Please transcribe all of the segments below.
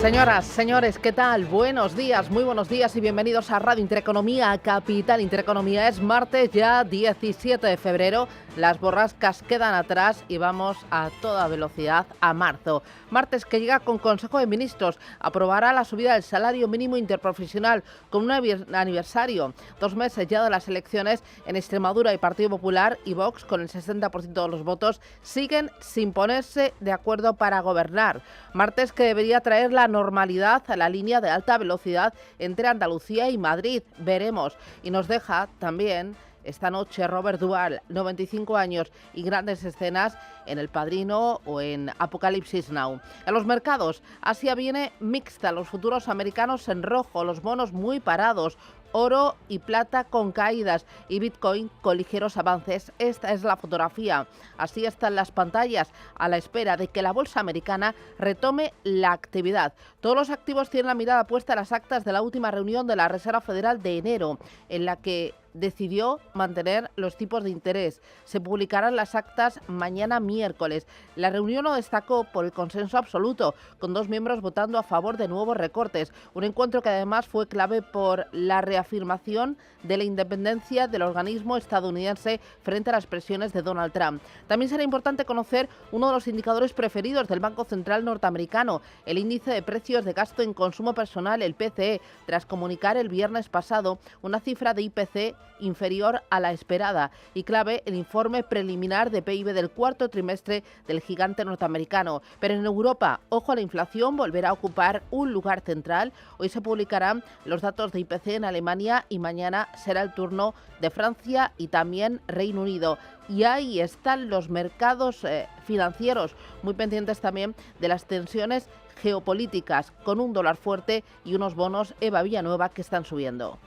Señoras, señores, ¿qué tal? Buenos días, muy buenos días y bienvenidos a Radio Intereconomía, Capital Intereconomía. Es martes ya 17 de febrero, las borrascas quedan atrás y vamos a toda velocidad a marzo. Martes que llega con Consejo de Ministros, aprobará la subida del salario mínimo interprofesional con un aniversario. 2 meses ya de las elecciones en Extremadura y Partido Popular y Vox, con el 60% de los votos, siguen sin ponerse de acuerdo para gobernar. Martes que debería traer la normalidad a la línea de alta velocidad entre Andalucía y Madrid. Veremos. Y nos deja también esta noche Robert Duvall, 95 años y grandes escenas en El Padrino o en Apocalipsis Now. En los mercados, Asia viene mixta, los futuros americanos en rojo, los bonos muy parados, oro y plata con caídas y Bitcoin con ligeros avances. Esta es la fotografía. Así están las pantallas a la espera de que la bolsa americana retome la actividad. Todos los activos tienen la mirada puesta en las actas de la última reunión de la Reserva Federal de enero, en la que decidió mantener los tipos de interés. Se publicarán las actas mañana miércoles. La reunión lo destacó por el consenso absoluto, con 2 miembros votando a favor de nuevos recortes. Un encuentro que además fue clave por la reafirmación de la independencia del organismo estadounidense frente a las presiones de Donald Trump. También será importante conocer uno de los indicadores preferidos del Banco Central norteamericano, el índice de precios de gasto en consumo personal, el PCE, tras comunicar el viernes pasado una cifra de IPC inferior a la esperada, y clave el informe preliminar de PIB del cuarto trimestre del gigante norteamericano. Pero en Europa, ojo, a la inflación volverá a ocupar un lugar central. Hoy se publicarán los datos de IPC en Alemania y mañana será el turno de Francia y también Reino Unido. Y ahí están los mercados financieros, muy pendientes también de las tensiones geopolíticas, con un dólar fuerte y unos bonos Eva Villanueva que están subiendo.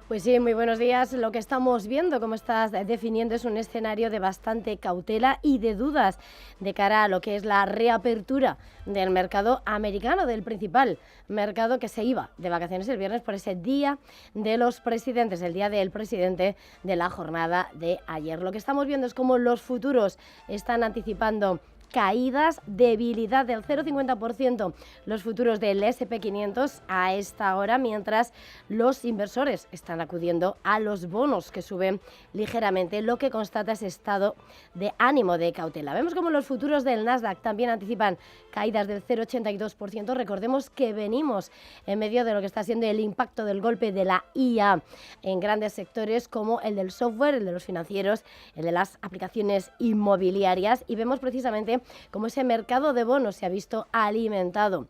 Pues sí, muy buenos días. Lo que estamos viendo, como estás definiendo, es un escenario de bastante cautela y de dudas de cara a lo que es la reapertura del mercado americano, del principal mercado que se iba de vacaciones el viernes por ese día de los presidentes, el día del presidente de la jornada de ayer. Lo que estamos viendo es cómo los futuros están anticipando caídas, debilidad del 0,50% los futuros del S&P 500 a esta hora, mientras los inversores están acudiendo a los bonos que suben ligeramente, lo que constata ese estado de ánimo de cautela. Vemos como los futuros del Nasdaq también anticipan caídas del 0,82%. Recordemos que venimos en medio de lo que está siendo el impacto del golpe de la IA en grandes sectores como el del software, el de los financieros, el de las aplicaciones inmobiliarias, y vemos precisamente cómo ese mercado de bonos se ha visto alimentado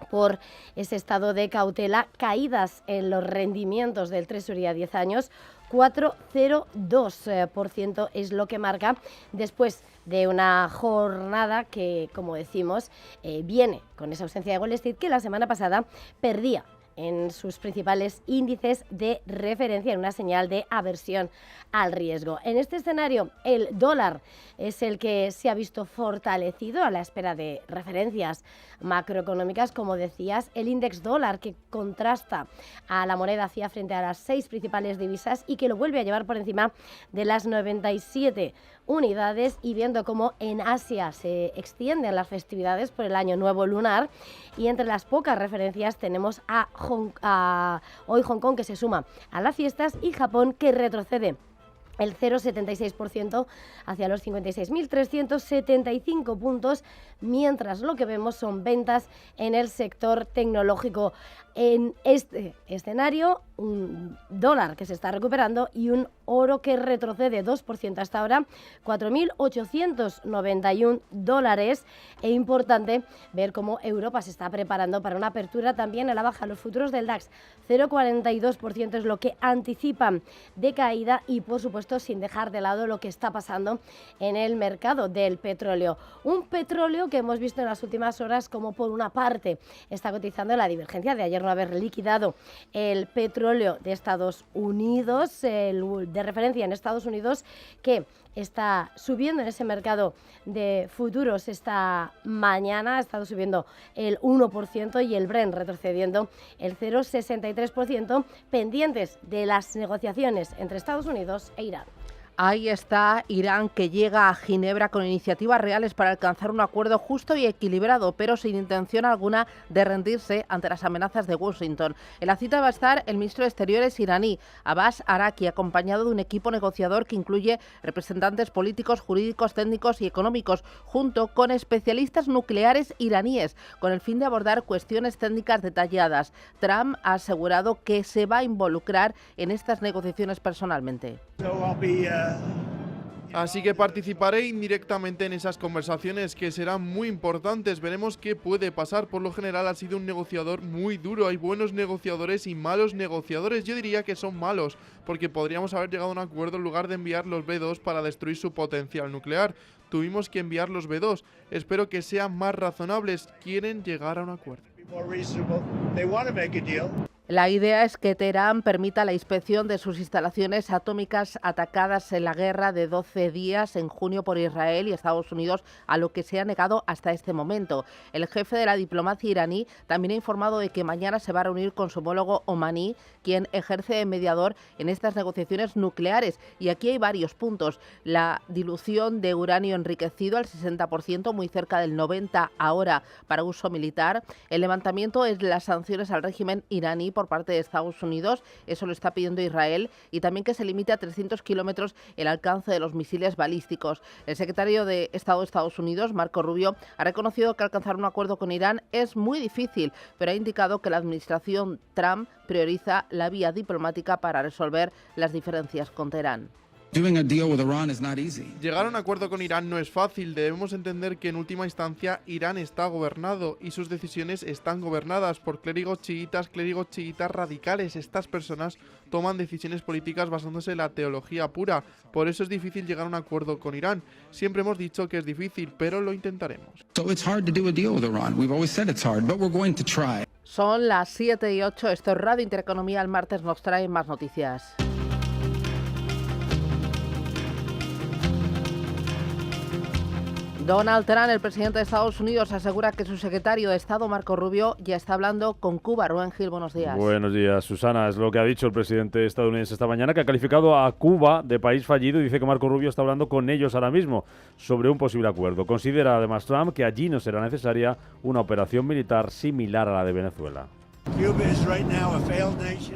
por ese estado de cautela, caídas en los rendimientos del Treasury a 10 años, 4,02% es lo que marca después de una jornada que, como decimos, viene con esa ausencia de Wall Street que la semana pasada perdía en sus principales índices de referencia, en una señal de aversión al riesgo. En este escenario, el dólar es el que se ha visto fortalecido a la espera de referencias macroeconómicas, como decías, el índice dólar, que contrasta a la moneda fiat frente a las 6 principales divisas y que lo vuelve a llevar por encima de las 97 unidades, y viendo cómo en Asia se extienden las festividades por el año nuevo lunar, y entre las pocas referencias tenemos hoy Hong Kong, que se suma a las fiestas, y Japón, que retrocede el 0,76% hacia los 56.375 puntos, mientras lo que vemos son ventas en el sector tecnológico. En este escenario, un dólar que se está recuperando y un oro que retrocede 2% hasta ahora, 4.891 dólares. E importante ver cómo Europa se está preparando para una apertura también a la baja. Los futuros del DAX, 0,42% es lo que anticipan de caída, y por supuesto sin dejar de lado lo que está pasando en el mercado del petróleo. Un petróleo que hemos visto en las últimas horas como, por una parte, está cotizando la divergencia de ayer no haber liquidado el petróleo de Estados Unidos, el de referencia en Estados Unidos, que está subiendo en ese mercado de futuros esta mañana. Ha estado subiendo el 1% y el Brent retrocediendo el 0,63%, pendientes de las negociaciones entre Estados Unidos e Irán. Ahí está Irán, que llega a Ginebra con iniciativas reales para alcanzar un acuerdo justo y equilibrado, pero sin intención alguna de rendirse ante las amenazas de Washington. En la cita va a estar el ministro de Exteriores iraní, Abbas Araqi, acompañado de un equipo negociador que incluye representantes políticos, jurídicos, técnicos y económicos, junto con especialistas nucleares iraníes, con el fin de abordar cuestiones técnicas detalladas. Trump ha asegurado que se va a involucrar en estas negociaciones personalmente. Así que participaré indirectamente en esas conversaciones que serán muy importantes. Veremos qué puede pasar. Por lo general ha sido un negociador muy duro. Hay buenos negociadores y malos negociadores. Yo diría que son malos, porque podríamos haber llegado a un acuerdo en lugar de enviar los B-2 para destruir su potencial nuclear. Tuvimos que enviar los B-2. Espero que sean más razonables. Quieren llegar a un acuerdo. La idea es que Teherán permita la inspección de sus instalaciones atómicas atacadas en la guerra de 12 días en junio por Israel y Estados Unidos, a lo que se ha negado hasta este momento. El jefe de la diplomacia iraní también ha informado de que mañana se va a reunir con su homólogo omaní, quien ejerce de mediador en estas negociaciones nucleares. Y aquí hay varios puntos. La dilución de uranio enriquecido al 60%, muy cerca del 90% ahora para uso militar. El levantamiento de las sanciones al régimen iraní por parte de Estados Unidos, eso lo está pidiendo Israel, y también que se limite a 300 kilómetros el alcance de los misiles balísticos. El secretario de Estado de Estados Unidos, Marco Rubio, ha reconocido que alcanzar un acuerdo con Irán es muy difícil, pero ha indicado que la administración Trump prioriza la vía diplomática para resolver las diferencias con Teherán. Llegar a un acuerdo con Irán no es fácil. Debemos entender que en última instancia Irán está gobernado y sus decisiones están gobernadas por clérigos chiitas radicales. Estas personas toman decisiones políticas basándose en la teología pura. Por eso es difícil llegar a un acuerdo con Irán. Siempre hemos dicho que es difícil, pero lo intentaremos. Son las 7:08. Esto es Radio Intereconomía. El martes nos trae más noticias. Donald Trump, el presidente de Estados Unidos, asegura que su secretario de Estado, Marco Rubio, ya está hablando con Cuba. Rubén Gil, buenos días. Buenos días, Susana. Es lo que ha dicho el presidente estadounidense esta mañana, que ha calificado a Cuba de país fallido y dice que Marco Rubio está hablando con ellos ahora mismo sobre un posible acuerdo. Considera además Trump que allí no será necesaria una operación militar similar a la de Venezuela.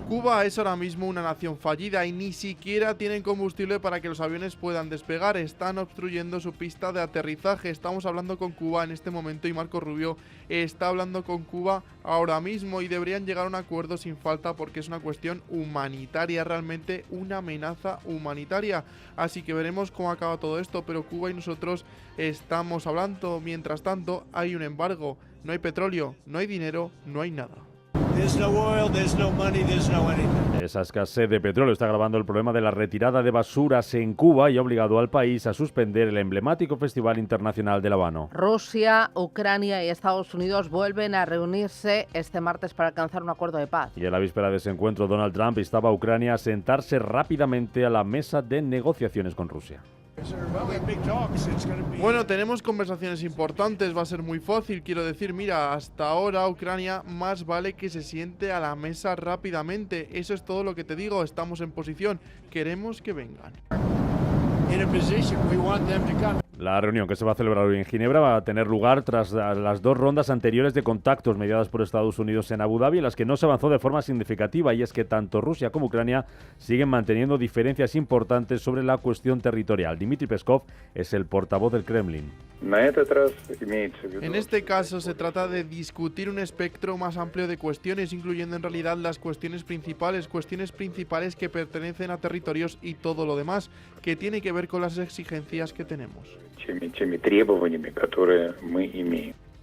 Cuba es ahora mismo una nación fallida y ni siquiera tienen combustible para que los aviones puedan despegar. Están obstruyendo su pista de aterrizaje. Estamos hablando con Cuba en este momento y Marco Rubio está hablando con Cuba ahora mismo y deberían llegar a un acuerdo sin falta porque es una cuestión humanitaria, realmente una amenaza humanitaria. Así que veremos cómo acaba todo esto, pero Cuba y nosotros estamos hablando. Mientras tanto, hay un embargo. No hay petróleo, no hay dinero, no hay nada. Esa escasez de petróleo está agravando el problema de la retirada de basuras en Cuba y ha obligado al país a suspender el emblemático Festival Internacional del Habano. Rusia, Ucrania y Estados Unidos vuelven a reunirse este martes para alcanzar un acuerdo de paz. Y en la víspera de ese encuentro, Donald Trump instaba a Ucrania a sentarse rápidamente a la mesa de negociaciones con Rusia. Bueno, tenemos conversaciones importantes, va a ser muy fácil, quiero decir, mira, hasta ahora Ucrania más vale que se siente a la mesa rápidamente, eso es todo lo que te digo, estamos en posición, queremos que vengan. La reunión que se va a celebrar hoy en Ginebra va a tener lugar tras las dos rondas anteriores de contactos mediadas por Estados Unidos en Abu Dhabi, en las que no se avanzó de forma significativa, y es que tanto Rusia como Ucrania siguen manteniendo diferencias importantes sobre la cuestión territorial. Dmitry Peskov es el portavoz del Kremlin. En este caso se trata de discutir un espectro más amplio de cuestiones, incluyendo en realidad las cuestiones principales que pertenecen a territorios y todo lo demás, que tiene que ver con las exigencias que tenemos.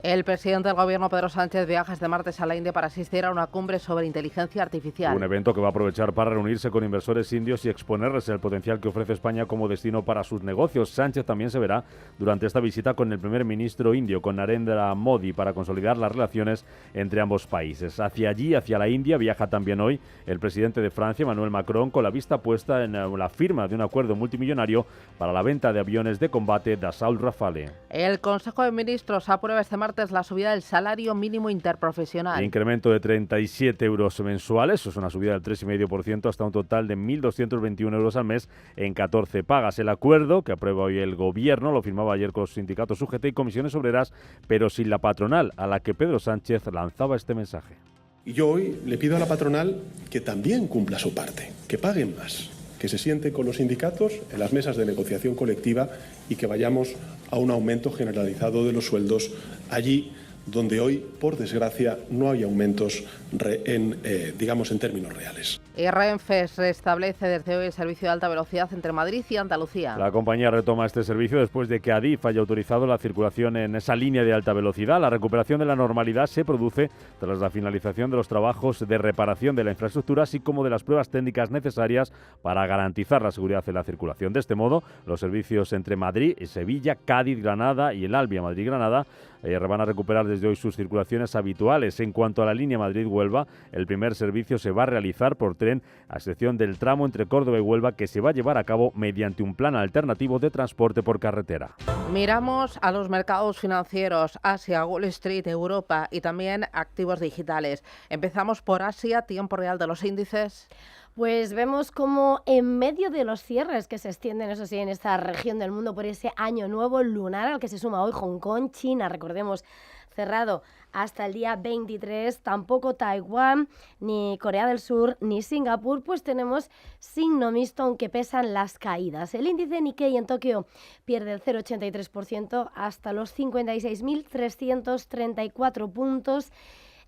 El presidente del gobierno, Pedro Sánchez, viaja este martes a la India para asistir a una cumbre sobre inteligencia artificial. Un evento que va a aprovechar para reunirse con inversores indios y exponerles el potencial que ofrece España como destino para sus negocios. Sánchez también se verá durante esta visita con el primer ministro indio, con Narendra Modi, para consolidar las relaciones entre ambos países. Hacia allí, hacia la India, viaja también hoy el presidente de Francia, Emmanuel Macron, con la vista puesta en la firma de un acuerdo multimillonario para la venta de aviones de combate Dassault Rafale. El Consejo de Ministros aprueba este martes fuerte es la subida del salario mínimo interprofesional. Incremento de 37 euros mensuales, eso es una subida del 3,5% hasta un total de 1.221 euros al mes en 14 pagas. El acuerdo que aprueba hoy el Gobierno lo firmaba ayer con los sindicatos UGT y comisiones obreras, pero sin la patronal, a la que Pedro Sánchez lanzaba este mensaje. Y yo hoy le pido a la patronal que también cumpla su parte, que paguen más, que se siente con los sindicatos en las mesas de negociación colectiva y que vayamos a un aumento generalizado de los sueldos allí donde hoy, por desgracia, no hay aumentos en términos reales. Renfe restablece desde hoy el servicio de alta velocidad entre Madrid y Andalucía. La compañía retoma este servicio después de que Adif haya autorizado la circulación en esa línea de alta velocidad. La recuperación de la normalidad se produce tras la finalización de los trabajos de reparación de la infraestructura, así como de las pruebas técnicas necesarias para garantizar la seguridad en la circulación. De este modo, los servicios entre Madrid, Sevilla, Cádiz, Granada y el Albia Madrid-Granada van a recuperar desde hoy sus circulaciones habituales. En cuanto a la línea Madrid-Huelva, el primer servicio se va a realizar por tren, a excepción del tramo entre Córdoba y Huelva, que se va a llevar a cabo mediante un plan alternativo de transporte por carretera. Miramos a los mercados financieros, Asia, Wall Street, Europa y también activos digitales. Empezamos por Asia, tiempo real de los índices. Pues vemos como en medio de los cierres que se extienden, eso sí, en esta región del mundo por ese año nuevo lunar al que se suma hoy Hong Kong, China, recordemos, cerrado hasta el día 23, tampoco Taiwán, ni Corea del Sur, ni Singapur, pues tenemos signo mixto, aunque pesan las caídas. El índice Nikkei en Tokio pierde el 0,83% hasta los 56.334 puntos.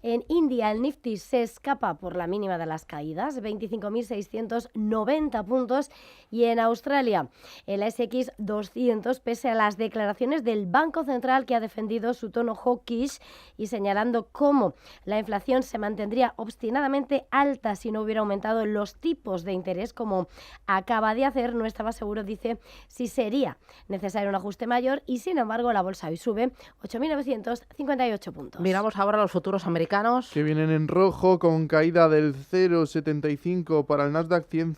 En India, el Nifty se escapa por la mínima de las caídas, 25.690 puntos. Y en Australia, el ASX 200, pese a las declaraciones del Banco Central, que ha defendido su tono hawkish y señalando cómo la inflación se mantendría obstinadamente alta si no hubiera aumentado los tipos de interés, como acaba de hacer, no estaba seguro, dice, si sería necesario un ajuste mayor. Y sin embargo, la bolsa hoy sube 8.958 puntos. Miramos ahora los futuros americanos. Que vienen en rojo con caída del 0,75 para el Nasdaq 100,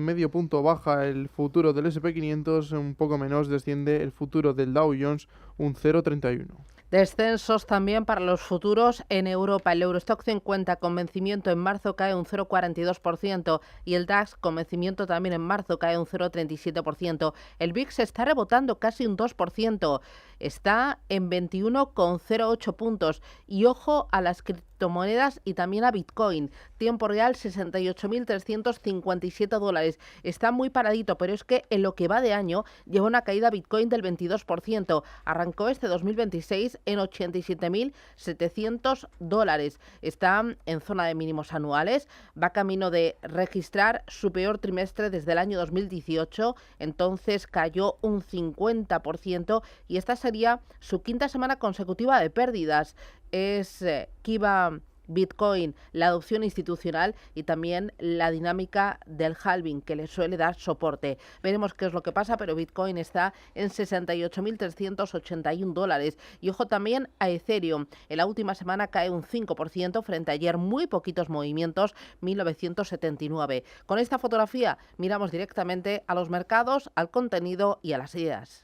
medio punto baja el futuro del S&P 500, un poco menos desciende el futuro del Dow Jones, un 0,31. Descensos también para los futuros en Europa. El Eurostock 50 con vencimiento en marzo cae un 0,42% y el DAX con vencimiento también en marzo cae un 0,37%. El VIX está rebotando casi un 2%, está en 21,08 puntos. Y ojo a las criptomonedas y también a Bitcoin. Tiempo real 68.357 dólares. Está muy paradito, pero es que en lo que va de año lleva una caída Bitcoin del 22%. Arrancó este 2026 en 87.700 dólares. Está en zona de mínimos anuales. Va camino de registrar su peor trimestre desde el año 2018. Entonces cayó un 50% y esta sería su quinta semana consecutiva de pérdidas. Es Kiva Bitcoin, la adopción institucional y también la dinámica del halving que le suele dar soporte. Veremos qué es lo que pasa, pero Bitcoin está en 68.381 dólares. Y ojo también a Ethereum. En la última semana cae un 5% frente a ayer, muy poquitos movimientos, 1979. Con esta fotografía miramos directamente a los mercados, al contenido y a las ideas.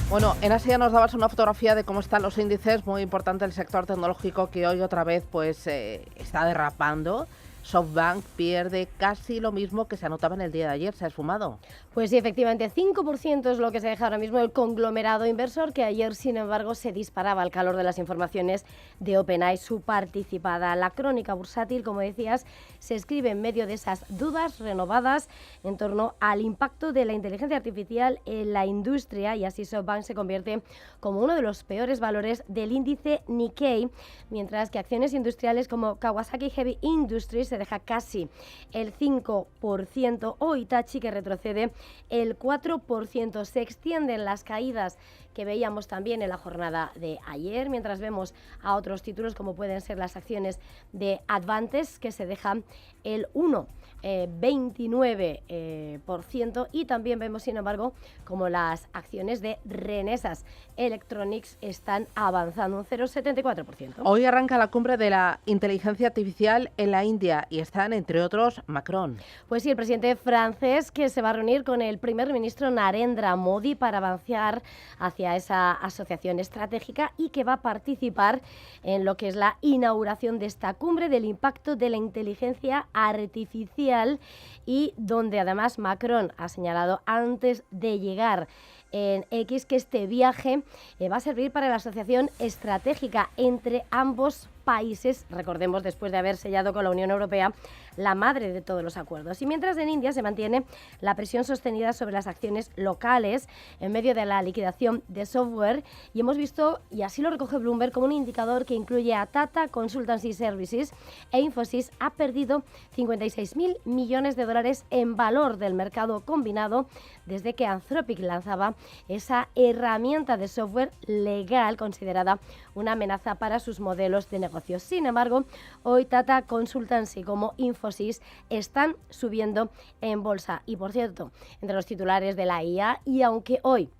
Bueno, en Asia nos dabas una fotografía de cómo están los índices, muy importante el sector tecnológico que hoy otra vez pues está derrapando. SoftBank pierde casi lo mismo que se anotaba en el día de ayer, se ha esfumado. Pues sí, efectivamente, 5% es lo que se deja ahora mismo el conglomerado inversor, que ayer, sin embargo, se disparaba al calor de las informaciones de OpenAI, su participada. La crónica bursátil, como decías, se escribe en medio de esas dudas renovadas en torno al impacto de la inteligencia artificial en la industria, y así SoftBank se convierte como uno de los peores valores del índice Nikkei, mientras que acciones industriales como Kawasaki Heavy Industries se deja casi el 5%, o Hitachi, que retrocede el 4%. Se extienden las caídas que veíamos también en la jornada de ayer, mientras vemos a otros títulos como pueden ser las acciones de Advantes, que se dejan el 1,29%, y también vemos, sin embargo, como las acciones de Renesas Electronics están avanzando un 0,74%. Hoy arranca la cumbre de la inteligencia artificial en la India. Francia y están, entre otros, Macron. Pues sí, el presidente francés que se va a reunir con el primer ministro Narendra Modi para avanzar hacia esa asociación estratégica y que va a participar en lo que es la inauguración de esta cumbre del impacto de la inteligencia artificial y donde además Macron ha señalado antes de llegar en X que este viaje va a servir para la asociación estratégica entre ambos países, recordemos, después de haber sellado con la Unión Europea la madre de todos los acuerdos. Y mientras en India se mantiene la presión sostenida sobre las acciones locales en medio de la liquidación de software, y hemos visto, y así lo recoge Bloomberg, como un indicador que incluye a Tata Consultancy Services e Infosys ha perdido 56.000 millones de dólares en valor del mercado combinado desde que Anthropic lanzaba esa herramienta de software legal considerada una amenaza para sus modelos de negocio. Sin embargo, hoy Tata Consultancy como Infosys están subiendo en bolsa. Y por cierto, entre los titulares de la IA, y aunque hoy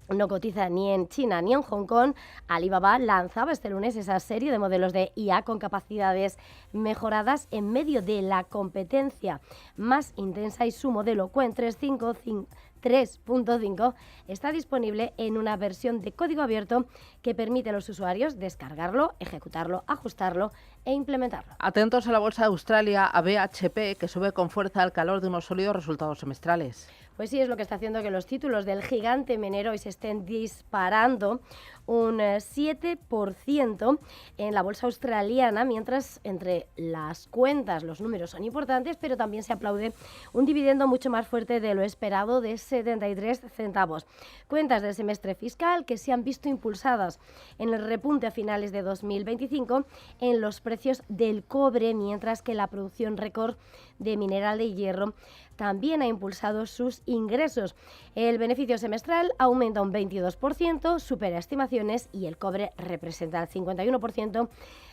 no cotiza ni en China ni en Hong Kong, Alibaba lanzaba este lunes esa serie de modelos de IA con capacidades mejoradas en medio de la competencia más intensa, y su modelo Qwen 3.5 está disponible en una versión de código abierto que permite a los usuarios descargarlo, ejecutarlo, ajustarlo e implementarlo. Atentos a la bolsa de Australia, a BHP, que sube con fuerza al calor de unos sólidos resultados semestrales. Pues sí, es lo que está haciendo que los títulos del gigante minero hoy se estén disparando un 7% en la bolsa australiana, mientras entre las cuentas los números son importantes, pero también se aplaude un dividendo mucho más fuerte de lo esperado de 73 centavos. Cuentas del semestre fiscal que se han visto impulsadas en el repunte a finales de 2025 en los precios del cobre, mientras que la producción récord de mineral de hierro también ha impulsado sus ingresos. El beneficio semestral aumenta un 22%, supera estimaciones, y el cobre representa el 51%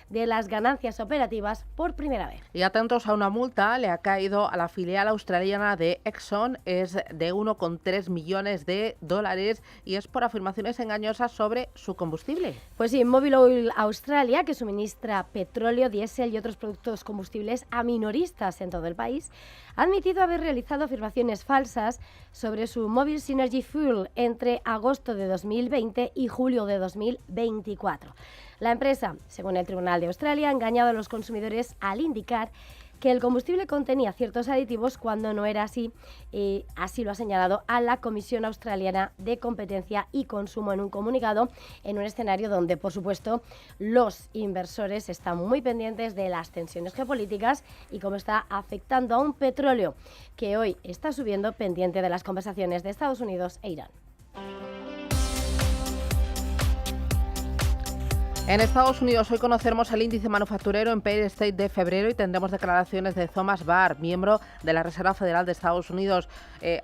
de las ganancias operativas por primera vez. Y atentos a una multa, le ha caído a la filial australiana de Exxon, es de 1,3 millones de dólares y es por afirmaciones engañosas sobre su combustible. Pues sí, Mobil Oil Australia, que suministra petróleo, diésel y otros productos combustibles a minoristas en todo el país, ha admitido haber realizado afirmaciones falsas sobre su Mobil Synergy Fuel entre agosto de 2020 y julio de 2024. La empresa, según el Tribunal de Australia, ha engañado a los consumidores al indicar que el combustible contenía ciertos aditivos cuando no era así, y así lo ha señalado a la Comisión Australiana de Competencia y Consumo en un comunicado, en un escenario donde, por supuesto, los inversores están muy pendientes de las tensiones geopolíticas y cómo está afectando a un petróleo que hoy está subiendo, pendiente de las conversaciones de Estados Unidos e Irán. En Estados Unidos hoy conoceremos el índice manufacturero Empire State de febrero y tendremos declaraciones de Thomas Barr, miembro de la Reserva Federal de Estados Unidos.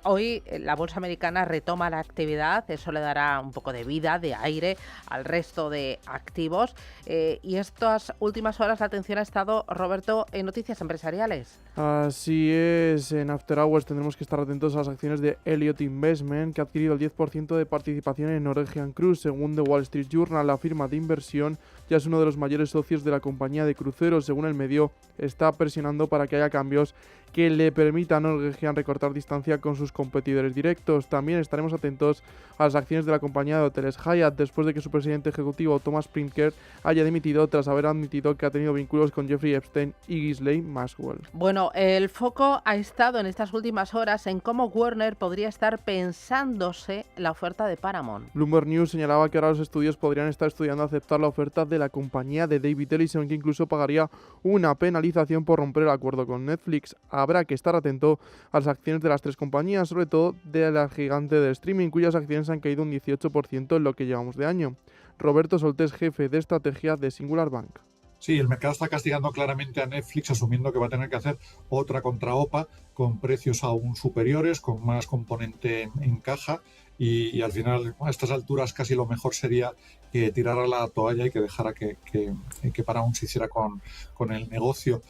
Hoy la bolsa americana retoma la actividad, eso le dará un poco de vida, de aire al resto de activos. Y estas últimas horas la atención ha estado, Roberto, en noticias empresariales. Así es, en After Hours tendremos que estar atentos a las acciones de Elliott Investment, que ha adquirido el 10% de participación en Norwegian Cruise. Según The Wall Street Journal, la firma de inversión ya es uno de los mayores socios de la compañía de cruceros. Según el medio, está presionando para que haya cambios que le permitan a Norwegian recortar distancia con sus competidores directos. También estaremos atentos a las acciones de la compañía de hoteles Hyatt, después de que su presidente ejecutivo Thomas Pritzker haya dimitido tras haber admitido que ha tenido vínculos con Jeffrey Epstein y Ghislaine Maxwell. Bueno, el foco ha estado en estas últimas horas en cómo Warner podría estar pensándose la oferta de Paramount. Bloomberg News señalaba que ahora los estudios podrían estar estudiando aceptar la oferta de la compañía de David Ellison, que incluso pagaría una penalización por romper el acuerdo con Netflix. Habrá que estar atento a las acciones de las tres compañías, sobre todo de la gigante del streaming, cuyas acciones han caído un 18% en lo que llevamos de año. Roberto Soltés, jefe de estrategia de Singular Bank. Sí, el mercado está castigando claramente a Netflix, asumiendo que va a tener que hacer otra contraopa con precios aún superiores, con más componente en caja, y al final a estas alturas casi lo mejor sería que tirara la toalla y que dejara que Paramount se hiciera con el negocio.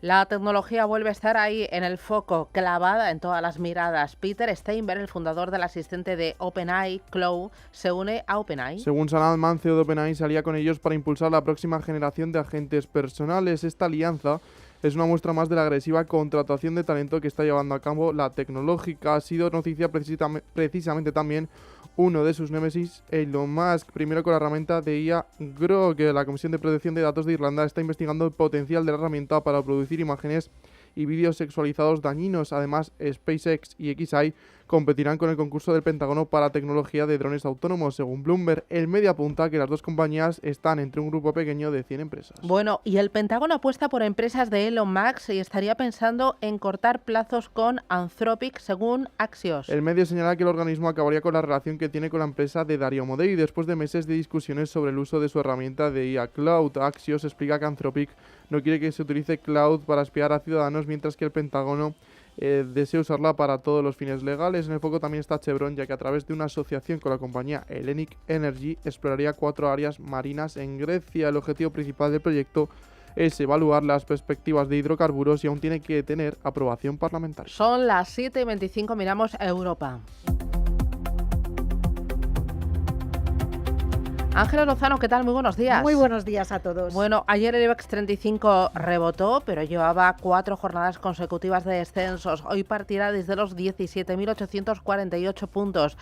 La tecnología vuelve a estar ahí en el foco, clavada en todas las miradas. Peter Steinberg, el fundador del asistente de OpenAI, Cloud, se une a OpenAI. Según Sam Altman, CEO de OpenAI, salía con ellos para impulsar la próxima generación de agentes personales. Esta alianza es una muestra más de la agresiva contratación de talento que está llevando a cabo la tecnológica. Ha sido noticia precisamente también uno de sus némesis, Elon Musk, primero con la herramienta de IA Grok, que la Comisión de Protección de Datos de Irlanda está investigando el potencial de la herramienta para producir imágenes y vídeos sexualizados dañinos. Además, SpaceX y XAI competirán con el concurso del Pentágono para tecnología de drones autónomos. Según Bloomberg, el medio apunta que las dos compañías están entre un grupo pequeño de 100 empresas. Bueno, y el Pentágono apuesta por empresas de Elon Musk y estaría pensando en cortar plazos con Anthropic, según Axios. El medio señala que el organismo acabaría con la relación que tiene con la empresa de Dario Amodei después de meses de discusiones sobre el uso de su herramienta de IA Cloud. Axios explica que Anthropic no quiere que se utilice Cloud para espiar a ciudadanos, mientras que el Pentágono desea usarla para todos los fines legales. En el foco también está Chevron, ya que a través de una asociación con la compañía Hellenic Energy exploraría 4 áreas marinas en Grecia. El objetivo principal del proyecto es evaluar las perspectivas de hidrocarburos y aún tiene que tener aprobación parlamentaria. Son las 7:25, miramos a Europa. Ángela Lozano, ¿qué tal? Muy buenos días. Muy buenos días a todos. Bueno, ayer el IBEX 35 rebotó, pero llevaba 4 jornadas consecutivas de descensos. Hoy partirá desde los 17.848 puntos.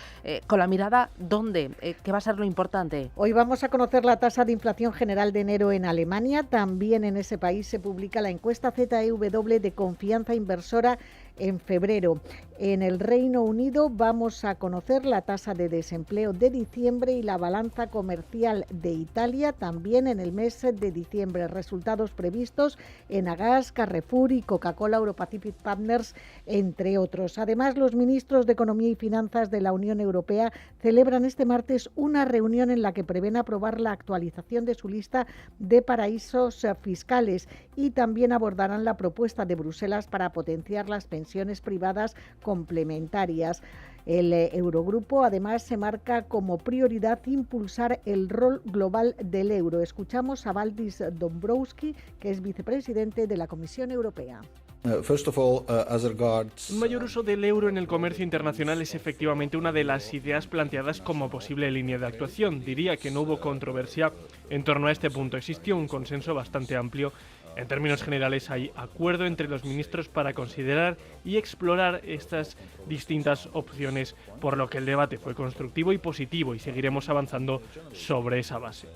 Con la mirada, ¿dónde? ¿Qué va a ser lo importante? Hoy vamos a conocer la tasa de inflación general de enero en Alemania. También en ese país se publica la encuesta ZEW de confianza inversora en febrero. En el Reino Unido vamos a conocer la tasa de desempleo de diciembre y la balanza comercial de Italia también en el mes de diciembre. Resultados previstos en Agas, Carrefour y Coca-Cola Europacific Partners, entre otros. Además, los ministros de Economía y Finanzas de la Unión Europea celebran este martes una reunión en la que prevén aprobar la actualización de su lista de paraísos fiscales y también abordarán la propuesta de Bruselas para potenciar las pensiones privadas complementarias. El Eurogrupo además se marca como prioridad impulsar el rol global del euro. Escuchamos a Valdis Dombrovskis, que es vicepresidente de la Comisión Europea. Un mayor uso del euro en el comercio internacional es efectivamente una de las ideas planteadas como posible línea de actuación. Diría que no hubo controversia en torno a este punto. Existió un consenso bastante amplio. En términos generales hay acuerdo entre los ministros para considerar y explorar estas distintas opciones, por lo que el debate fue constructivo y positivo y seguiremos avanzando sobre esa base.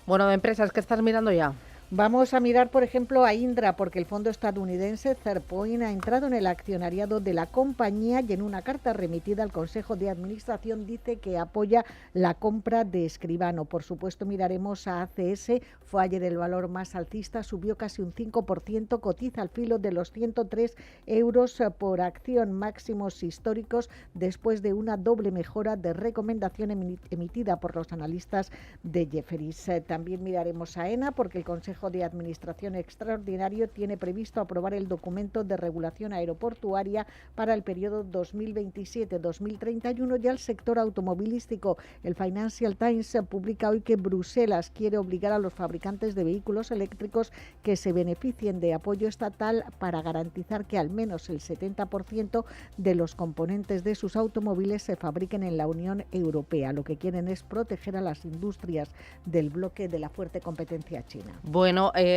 Bueno, de empresas, ¿qué estás mirando ya? Vamos a mirar, por ejemplo, a Indra, porque el fondo estadounidense Third Point ha entrado en el accionariado de la compañía y en una carta remitida al Consejo de Administración dice que apoya la compra de Escribano. Por supuesto, miraremos a ACS. Fue ayer el valor más alcista, subió casi un 5%, cotiza al filo de los 103 euros por acción, máximos históricos después de una doble mejora de recomendación emitida por los analistas de Jefferies. También miraremos a ENA, porque el Consejo de Administración Extraordinario tiene previsto aprobar el documento de regulación aeroportuaria para el periodo 2027-2031 y al sector automovilístico. El Financial Times publica hoy que Bruselas quiere obligar a los fabricantes de vehículos eléctricos que se beneficien de apoyo estatal para garantizar que al menos el 70% de los componentes de sus automóviles se fabriquen en la Unión Europea. Lo que quieren es proteger a las industrias del bloque de la fuerte competencia china. Bueno,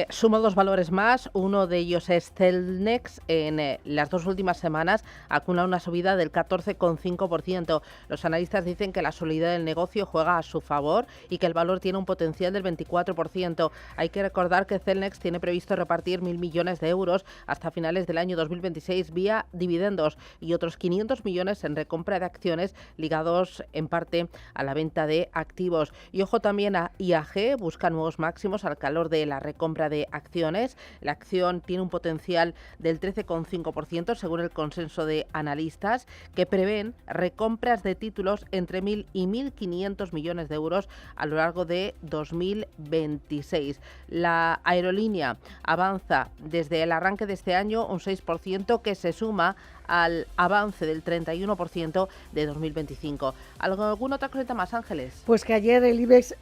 sumo 2 valores más. Uno de ellos es Cellnex. En las 2 últimas semanas acumula una subida del 14,5%. Los analistas dicen que la solidez del negocio juega a su favor y que el valor tiene un potencial del 24%. Hay que recordar que Cellnex tiene previsto repartir 1.000 millones de euros hasta finales del año 2026 vía dividendos y otros 500 millones en recompra de acciones ligados en parte a la venta de activos. Y ojo también a IAG, busca nuevos máximos al calor de la recompra de acciones. La acción tiene un potencial del 13,5% según el consenso de analistas que prevén recompras de títulos entre 1.000 y 1.500 millones de euros a lo largo de 2026. La aerolínea avanza desde el arranque de este año un 6% que se suma al avance del 31% de 2025. ¿Alguna otra cosita más, Ángeles? Pues que ayer el IBEX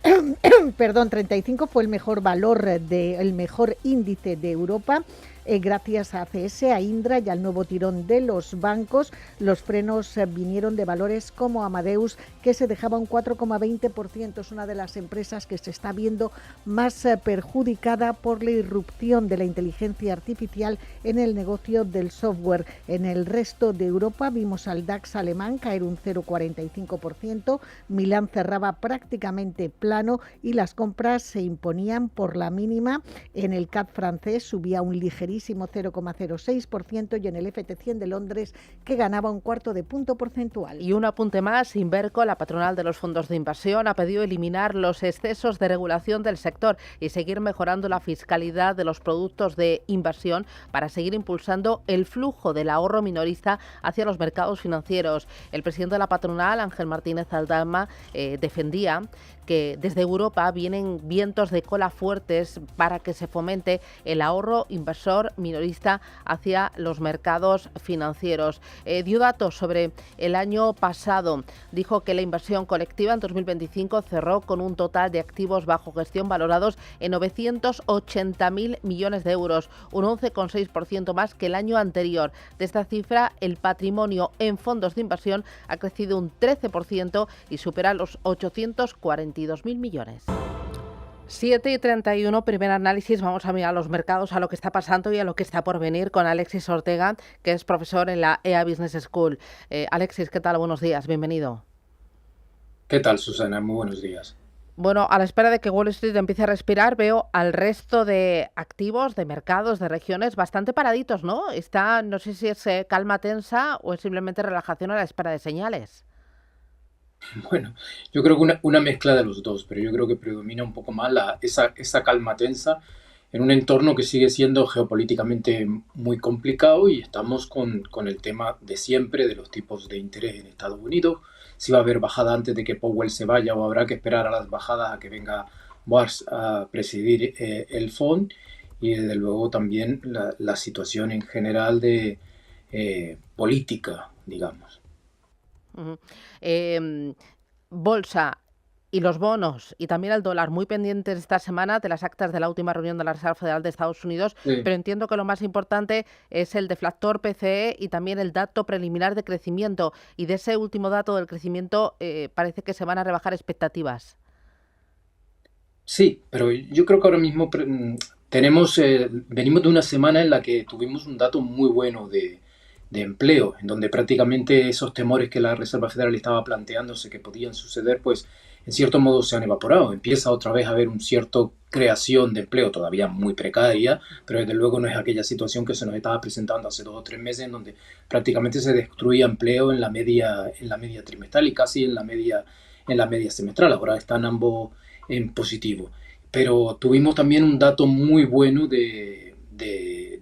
35 fue el mejor valor, el mejor índice de Europa. gracias a ACS, a Indra y al nuevo tirón de los bancos. Los frenos vinieron de valores como Amadeus, que se dejaba un 4,20%. Es una de las empresas que se está viendo más perjudicada por la irrupción de la inteligencia artificial en el negocio del software. En el resto de Europa vimos al DAX alemán caer un 0,45%, Milán cerraba prácticamente plano y las compras se imponían por la mínima. En el CAC francés subía un ligerísimo 0,06% y en el FT100 de Londres, que ganaba un cuarto de punto porcentual. Y un apunte más, Inverco, la patronal de los fondos de inversión, ha pedido eliminar los excesos de regulación del sector y seguir mejorando la fiscalidad de los productos de inversión para seguir impulsando el flujo del ahorro minorista hacia los mercados financieros. El presidente de la patronal, Ángel Martínez Aldama, defendía que desde Europa vienen vientos de cola fuertes para que se fomente el ahorro inversor minorista hacia los mercados financieros. Dio datos sobre el año pasado. Dijo que la inversión colectiva en 2025 cerró con un total de activos bajo gestión valorados en 980.000 millones de euros, un 11,6% más que el año anterior. De esta cifra, el patrimonio en fondos de inversión ha crecido un 13% y supera los 842.000 millones. 7:31, primer análisis. Vamos a mirar los mercados, a lo que está pasando y a lo que está por venir con Alexis Ortega, que es profesor en la EA Business School. Alexis, ¿qué tal? Buenos días, bienvenido. ¿Qué tal, Susana? Muy buenos días. Bueno, a la espera de que Wall Street empiece a respirar, veo al resto de activos, de mercados, de regiones bastante paraditos, ¿no? No sé si es calma tensa o es simplemente relajación a la espera de señales. Bueno, yo creo que una mezcla de los dos, pero yo creo que predomina un poco más esa calma tensa en un entorno que sigue siendo geopolíticamente muy complicado y estamos con el tema de siempre de los tipos de interés en Estados Unidos. Si va a haber bajada antes de que Powell se vaya o habrá que esperar a las bajadas a que venga Boas a presidir el FOD, y desde luego también la situación en general de política, digamos. Uh-huh. Bolsa y los bonos y también el dólar muy pendientes esta semana de las actas de la última reunión de la Reserva Federal de Estados Unidos, Sí. pero entiendo que lo más importante es el deflactor PCE y también el dato preliminar de crecimiento, y de ese último dato del crecimiento parece que se van a rebajar expectativas. Sí, pero yo creo que ahora mismo venimos de una semana en la que tuvimos un dato muy bueno de empleo, en donde prácticamente esos temores que la Reserva Federal estaba planteándose que podían suceder, pues en cierto modo se han evaporado. Empieza otra vez a haber un cierto creación de empleo, todavía muy precaria, pero desde luego no es aquella situación que se nos estaba presentando hace 2 o 3 meses, en donde prácticamente se destruía empleo en la media trimestral y casi en la media semestral. Ahora están ambos en positivo. Pero tuvimos también un dato muy bueno de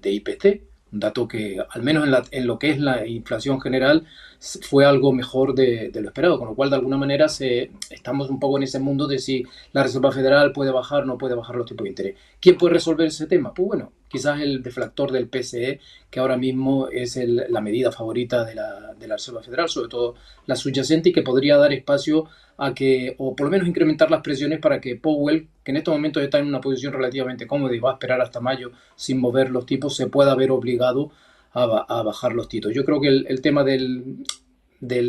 IPC, un dato que, al menos en lo que es la inflación general, fue algo mejor de lo esperado, con lo cual de alguna manera estamos un poco en ese mundo de si la Reserva Federal puede bajar o no puede bajar los tipos de interés. ¿Quién puede resolver ese tema? Pues bueno, quizás el deflactor del PCE, que ahora mismo es la medida favorita de la Reserva Federal, sobre todo la subyacente, y que podría dar espacio a que, o por lo menos incrementar las presiones para que Powell, que en estos momentos está en una posición relativamente cómoda y va a esperar hasta mayo sin mover los tipos, se pueda ver obligado a bajar los tipos. Yo creo que el tema del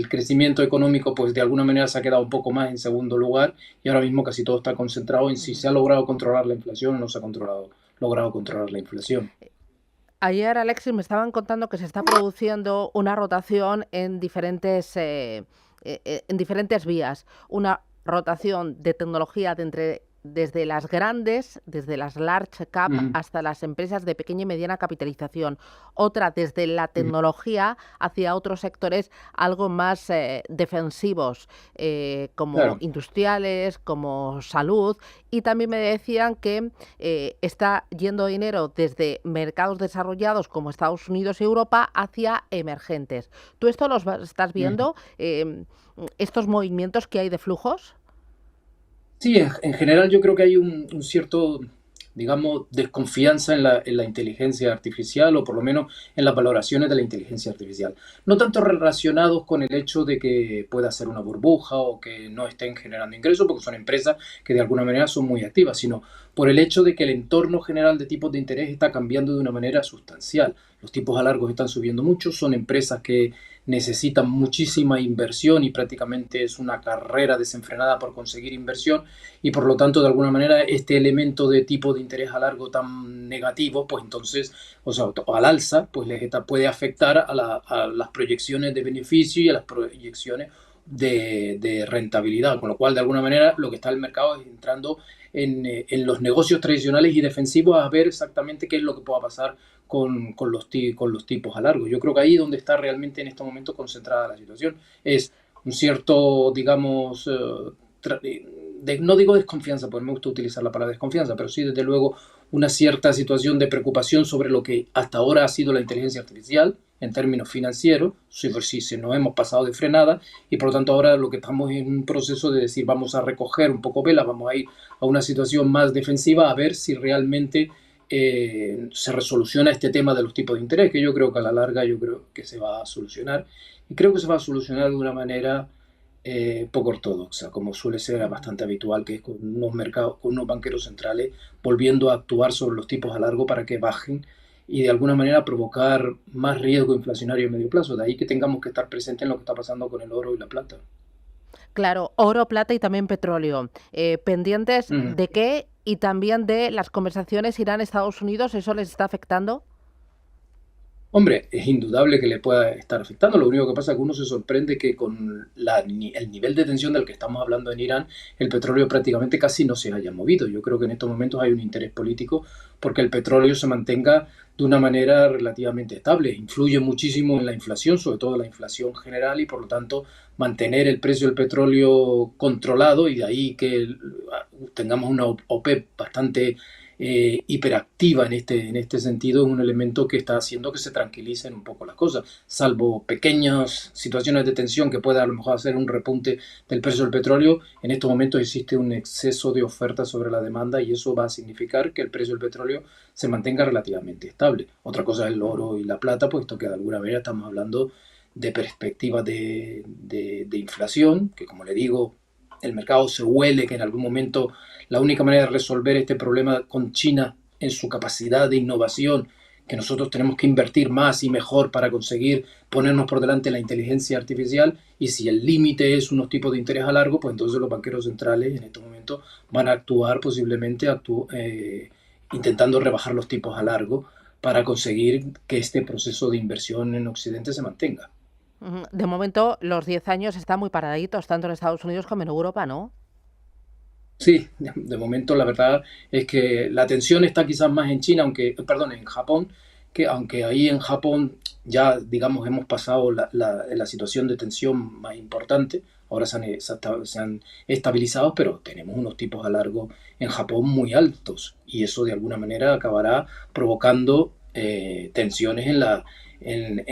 crecimiento económico, pues de alguna manera se ha quedado un poco más en segundo lugar, y ahora mismo casi todo está concentrado en si se ha logrado controlar la inflación o no se ha logrado controlar la inflación. Ayer, Alexis, me estaban contando que se está produciendo una rotación en diferentes vías, una rotación de tecnología desde las grandes, desde las large cap, hasta las empresas de pequeña y mediana capitalización. Otra desde la tecnología hacia otros sectores algo más defensivos, como Claro. industriales, como salud. Y también me decían que está yendo dinero desde mercados desarrollados como Estados Unidos y Europa hacia emergentes. ¿Tú esto los estás viendo? ¿Estos movimientos que hay de flujos? Sí, en general yo creo que hay un cierto digamos, desconfianza en la inteligencia artificial, o por lo menos en las valoraciones de la inteligencia artificial. No tanto relacionados con el hecho de que pueda ser una burbuja o que no estén generando ingresos, porque son empresas que de alguna manera son muy activas, sino por el hecho de que el entorno general de tipos de interés está cambiando de una manera sustancial. Los tipos a largos están subiendo mucho, son empresas que necesitan muchísima inversión y prácticamente es una carrera desenfrenada por conseguir inversión, y por lo tanto de alguna manera este elemento de tipo de interés a largo tan negativo, pues entonces, o sea, al alza, pues puede afectar a las proyecciones de beneficio y a las proyecciones de rentabilidad, con lo cual de alguna manera lo que está el mercado es entrando en los negocios tradicionales y defensivos a ver exactamente qué es lo que pueda pasar con los tipos a largo. Yo creo que ahí donde está realmente en este momento concentrada la situación es un cierto, digamos, no digo desconfianza, porque me gusta utilizar la palabra desconfianza, pero sí desde luego una cierta situación de preocupación sobre lo que hasta ahora ha sido la inteligencia artificial en términos financieros, si se nos hemos pasado de frenada, y por lo tanto ahora lo que estamos en un proceso de decir vamos a recoger un poco velas, vamos a ir a una situación más defensiva a ver si realmente se resoluciona este tema de los tipos de interés, que yo creo que a la larga yo creo que se va a solucionar, y creo que se va a solucionar de una manera poco ortodoxa, como suele ser bastante habitual, que es con unos mercados, con unos banqueros centrales volviendo a actuar sobre los tipos a largo para que bajen y de alguna manera provocar más riesgo inflacionario a medio plazo. De ahí que tengamos que estar presentes en lo que está pasando con el oro y la plata. Claro, oro, plata y también petróleo. ¿Pendientes de qué? Y también de las conversaciones Irán-Estados Unidos, ¿eso les está afectando? Hombre, es indudable que le pueda estar afectando. Lo único que pasa es que uno se sorprende que con el nivel de tensión del que estamos hablando en Irán, el petróleo prácticamente casi no se haya movido. Yo creo que en estos momentos hay un interés político porque el petróleo se mantenga de una manera relativamente estable. Influye muchísimo en la inflación, sobre todo la inflación general, y por lo tanto mantener el precio del petróleo controlado, y de ahí que tengamos una OPEP bastante hiperactiva en este sentido, es un elemento que está haciendo que se tranquilicen un poco las cosas, salvo pequeñas situaciones de tensión que pueda a lo mejor hacer un repunte del precio del petróleo. En estos momentos existe un exceso de oferta sobre la demanda y eso va a significar que el precio del petróleo se mantenga relativamente estable. Otra cosa es el oro y la plata, puesto que de alguna manera estamos hablando de perspectivas de inflación, que como le digo, el mercado se huele que en algún momento la única manera de resolver este problema con China en su capacidad de innovación, que nosotros tenemos que invertir más y mejor para conseguir ponernos por delante la inteligencia artificial, y si el límite es unos tipos de interés a largo, pues entonces los banqueros centrales en este momento van a actuar posiblemente intentando rebajar los tipos a largo para conseguir que este proceso de inversión en Occidente se mantenga. De momento, los 10 años están muy paraditos, tanto en Estados Unidos como en Europa, ¿no? Sí, de momento la verdad es que la tensión está quizás más en China, en Japón, que aunque ahí en Japón ya, digamos, hemos pasado la situación de tensión más importante, ahora se han estabilizado, pero tenemos unos tipos a largo en Japón muy altos, y eso de alguna manera acabará provocando tensiones en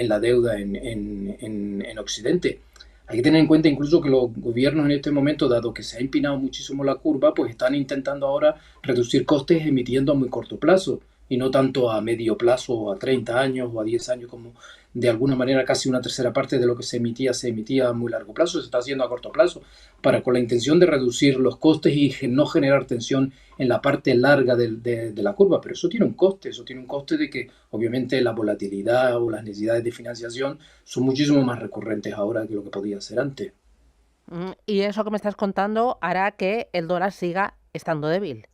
la deuda en Occidente. Hay que tener en cuenta incluso que los gobiernos en este momento, dado que se ha empinado muchísimo la curva, pues están intentando ahora reducir costes emitiendo a muy corto plazo y no tanto a medio plazo o a 30 años o a 10 años, como de alguna manera casi una tercera parte de lo que se emitía a muy largo plazo, se está haciendo a corto plazo, con la intención de reducir los costes y no generar tensión en la parte larga de la curva. Pero eso tiene un coste de que obviamente la volatilidad o las necesidades de financiación son muchísimo más recurrentes ahora que lo que podía ser antes. Y eso que me estás contando hará que el dólar siga estando débil.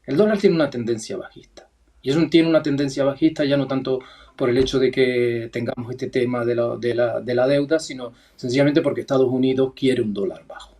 El dólar tiene una tendencia bajista. Y eso tiene una tendencia bajista ya no tanto por el hecho de que tengamos este tema de la deuda, sino sencillamente porque Estados Unidos quiere un dólar bajo.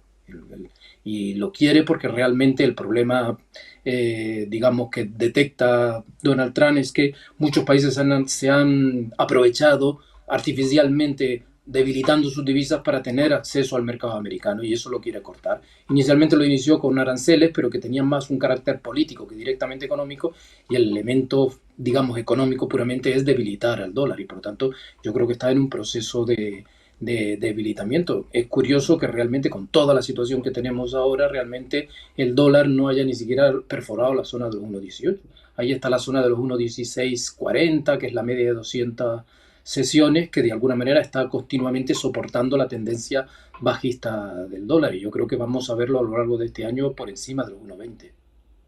Y lo quiere porque realmente el problema, digamos, que detecta Donald Trump es que muchos países se han aprovechado artificialmente debilitando sus divisas para tener acceso al mercado americano, y eso lo quiere cortar. Inicialmente lo inició con aranceles, pero que tenían más un carácter político que directamente económico, y el elemento, digamos, económico puramente es debilitar al dólar, y por lo tanto yo creo que está en un proceso de de debilitamiento. Es curioso que realmente con toda la situación que tenemos ahora, realmente el dólar no haya ni siquiera perforado la zona de los 1.18. Ahí está la zona de los 1.1640, que es la media de 200 sesiones, que de alguna manera está continuamente soportando la tendencia bajista del dólar. Y yo creo que vamos a verlo a lo largo de este año por encima de los 1.20.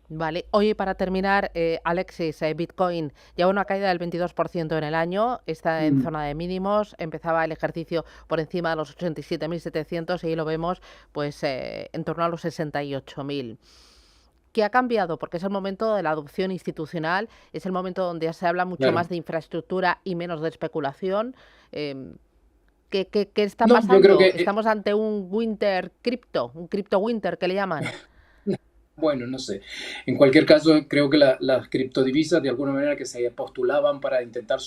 Vale, oye, para terminar, Alexis, Bitcoin lleva una caída del 22% en el año, está en zona de mínimos, empezaba el ejercicio por encima de los 87.700 y ahí lo vemos pues en torno a los 68.000. ¿Qué ha cambiado? Porque es el momento de la adopción institucional, es el momento donde se habla mucho más de infraestructura y menos de especulación. ¿Qué está pasando? Yo creo que, ¿Estamos ante un winter cripto, un cripto winter que le llaman? Bueno, no sé. En cualquier caso, creo que las criptodivisas, de alguna manera, que se postulaban para intentar,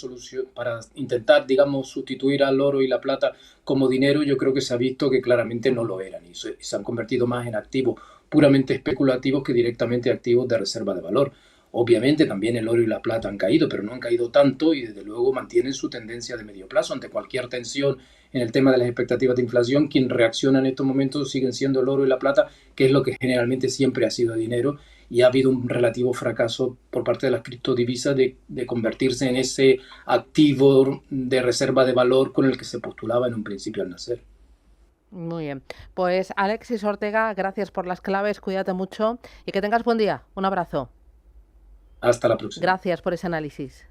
digamos, sustituir al oro y la plata como dinero, yo creo que se ha visto que claramente no lo eran y se han convertido más en activos puramente especulativos que directamente activos de reserva de valor. Obviamente también el oro y la plata han caído, pero no han caído tanto y desde luego mantienen su tendencia de medio plazo. Ante cualquier tensión en el tema de las expectativas de inflación, quien reacciona en estos momentos siguen siendo el oro y la plata, que es lo que generalmente siempre ha sido dinero, y ha habido un relativo fracaso por parte de las criptodivisas de convertirse en ese activo de reserva de valor con el que se postulaba en un principio al nacer. Muy bien, pues Alexis Ortega, gracias por las claves, cuídate mucho y que tengas buen día. Un abrazo. Hasta la próxima. Gracias por ese análisis.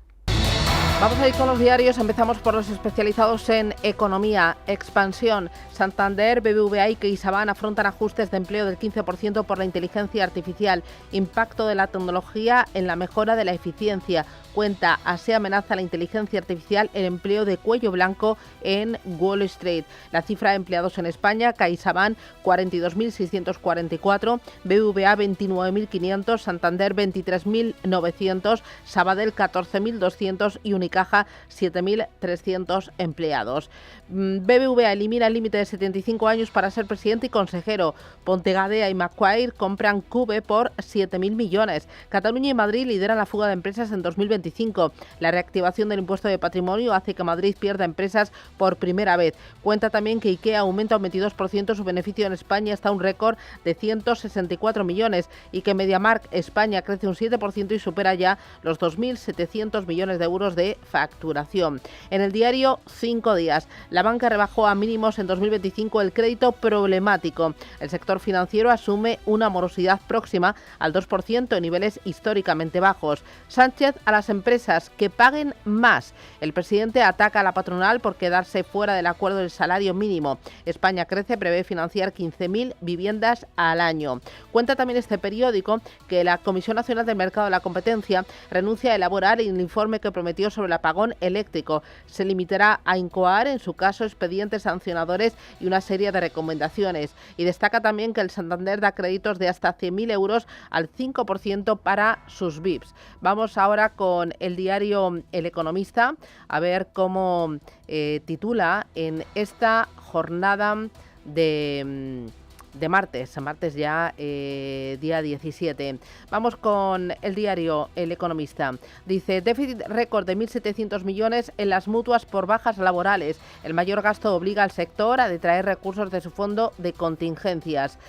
Vamos a ir con los diarios, empezamos por los especializados en economía, expansión. Santander, BBVA y CaixaBank afrontan ajustes de empleo del 15% por la inteligencia artificial, impacto de la tecnología en la mejora de la eficiencia. Cuenta, así amenaza la inteligencia artificial el empleo de cuello blanco en Wall Street. La cifra de empleados en España, CaixaBank 42.644, BBVA 29.500, Santander 23.900, Sabadell 14.200 y Unicaja 7.300 empleados. BBVA elimina el límite de 75 años para ser presidente y consejero. Pontegadea y Macquarie compran Cube por 7.000 millones. Cataluña y Madrid lideran la fuga de empresas en 2025. La reactivación del impuesto de patrimonio hace que Madrid pierda empresas por primera vez. Cuenta también que IKEA aumenta un 22% su beneficio en España hasta un récord de 164 millones y que MediaMarkt España crece un 7% y supera ya los 2.700 millones de euros de facturación. En el diario 5 días, la banca rebajó a mínimos en 2025 el crédito problemático. El sector financiero asume una morosidad próxima al 2% en niveles históricamente bajos. Sánchez a las empresas que paguen más. El presidente ataca a la patronal por quedarse fuera del acuerdo del salario mínimo. España crece, prevé financiar 15.000 viviendas al año. Cuenta también este periódico que la Comisión Nacional del Mercado de la Competencia renuncia a elaborar el informe que prometió sobre el apagón eléctrico. Se limitará a incoar en su caso expedientes sancionadores y una serie de recomendaciones. Y destaca también que el Santander da créditos de hasta 100.000 euros al 5% para sus VIPs. Vamos ahora con el diario El Economista a ver cómo titula en esta jornada de martes ya día 17. Vamos con el diario El Economista. Dice, déficit récord de 1.700 millones en las mutuas por bajas laborales. El mayor gasto obliga al sector a detraer recursos de su fondo de contingencias.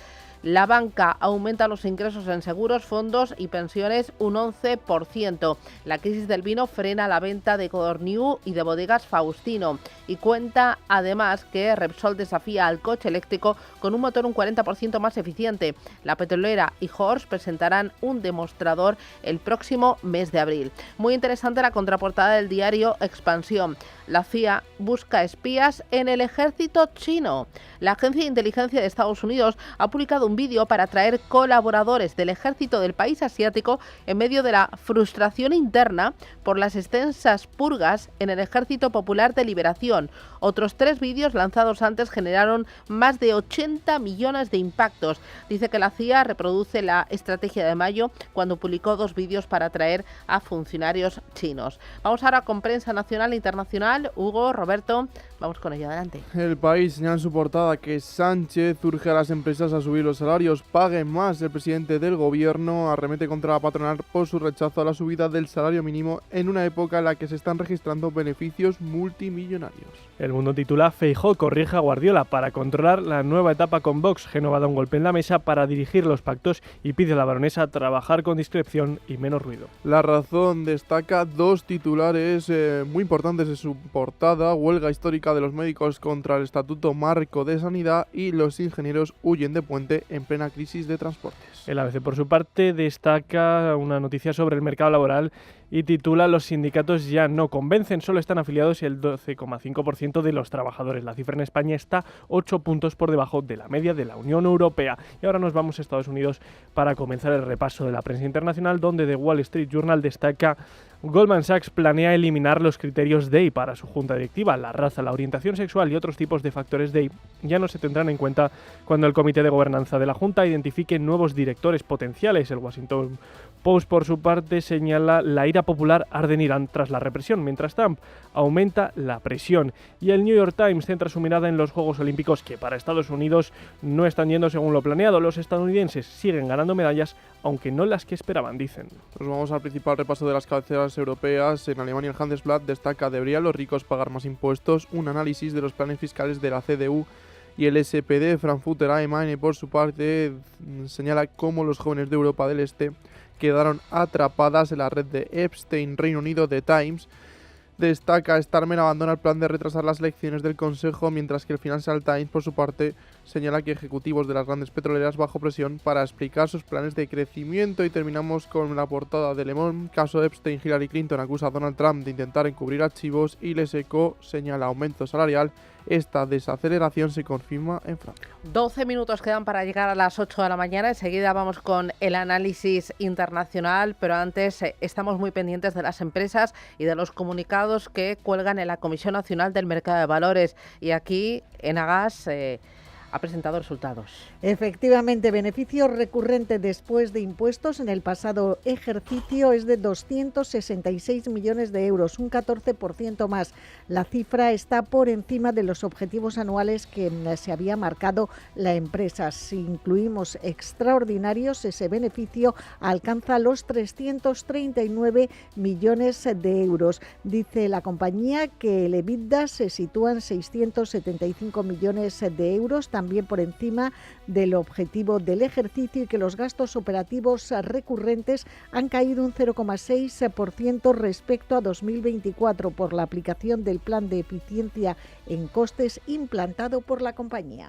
La banca aumenta los ingresos en seguros, fondos y pensiones un 11%. La crisis del vino frena la venta de Codorniu y de Bodegas Faustino. Y cuenta además que Repsol desafía al coche eléctrico con un motor un 40% más eficiente. La petrolera y Horse presentarán un demostrador el próximo mes de abril. Muy interesante la contraportada del diario Expansión. La CIA busca espías en el ejército chino. La Agencia de Inteligencia de Estados Unidos ha publicado un vídeo para atraer colaboradores del ejército del país asiático en medio de la frustración interna por las extensas purgas en el Ejército Popular de Liberación. Otros 3 vídeos lanzados antes generaron más de 80 millones de impactos. Dice que la CIA reproduce la estrategia de mayo cuando publicó 2 vídeos para atraer a funcionarios chinos. Vamos ahora con prensa nacional e internacional. Hugo, Roberto, vamos con ello, adelante. El País señala en su portada que Sánchez urge a las empresas a subir los salarios paguen más. El presidente del gobierno arremete contra la patronal por su rechazo a la subida del salario mínimo en una época en la que se están registrando beneficios multimillonarios. El Mundo titula: Feijóo corrige a Guardiola para controlar la nueva etapa con Vox. Génova da un golpe en la mesa para dirigir los pactos y pide a la baronesa trabajar con discreción y menos ruido. La Razón destaca dos titulares muy importantes de su portada: huelga histórica de los médicos contra el Estatuto Marco de Sanidad y los ingenieros huyen de Puente en plena crisis de transportes. El ABC, por su parte, destaca una noticia sobre el mercado laboral y titula: Los sindicatos ya no convencen, solo están afiliados el 12,5% de los trabajadores. La cifra en España está 8 puntos por debajo de la media de la Unión Europea. Y ahora nos vamos a Estados Unidos para comenzar el repaso de la prensa internacional, donde The Wall Street Journal destaca: Goldman Sachs planea eliminar los criterios DEI para su junta directiva. La raza, la orientación sexual y otros tipos de factores DEI ya no se tendrán en cuenta cuando el comité de gobernanza de la junta identifique nuevos directores potenciales. El Washington Post, por su parte, señala: la ira popular arde en Irán tras la represión, mientras Trump aumenta la presión. Y el New York Times centra su mirada en los Juegos Olímpicos, que para Estados Unidos no están yendo según lo planeado. Los estadounidenses siguen ganando medallas, aunque no las que esperaban, dicen. Nos vamos al principal repaso de las cabeceras europeas. En Alemania, el Handelsblatt destaca: deberían los ricos pagar más impuestos. Un análisis de los planes fiscales de la CDU y el SPD. Frankfurter Allgemeine, por su parte, señala cómo los jóvenes de Europa del Este quedaron atrapadas en la red de Epstein. Reino Unido, The Times destaca: Starmer abandona el plan de retrasar las elecciones del Consejo, mientras que el Financial Times, por su parte, señala que ejecutivos de las grandes petroleras bajo presión para explicar sus planes de crecimiento. Y terminamos con la portada de Le Monde: caso Epstein, Hillary Clinton acusa a Donald Trump de intentar encubrir archivos y Les Echos señala aumento salarial. Esta desaceleración se confirma en Francia. 12 minutos quedan para llegar a las 8 de la mañana. Enseguida vamos con el análisis internacional, pero antes estamos muy pendientes de las empresas y de los comunicados que cuelgan en la Comisión Nacional del Mercado de Valores. Y aquí, Enagas ha presentado resultados. Efectivamente, beneficio recurrente después de impuestos en el pasado ejercicio es de 266 millones de euros, un 14% más. La cifra está por encima de los objetivos anuales que se había marcado la empresa. Si incluimos extraordinarios, ese beneficio alcanza los 339 millones de euros. Dice la compañía que el EBITDA se sitúa en 675 millones de euros, también por encima del objetivo del ejercicio, y que los gastos operativos recurrentes han caído un 0,6% respecto a 2024 por la aplicación del plan de eficiencia en costes implantado por la compañía.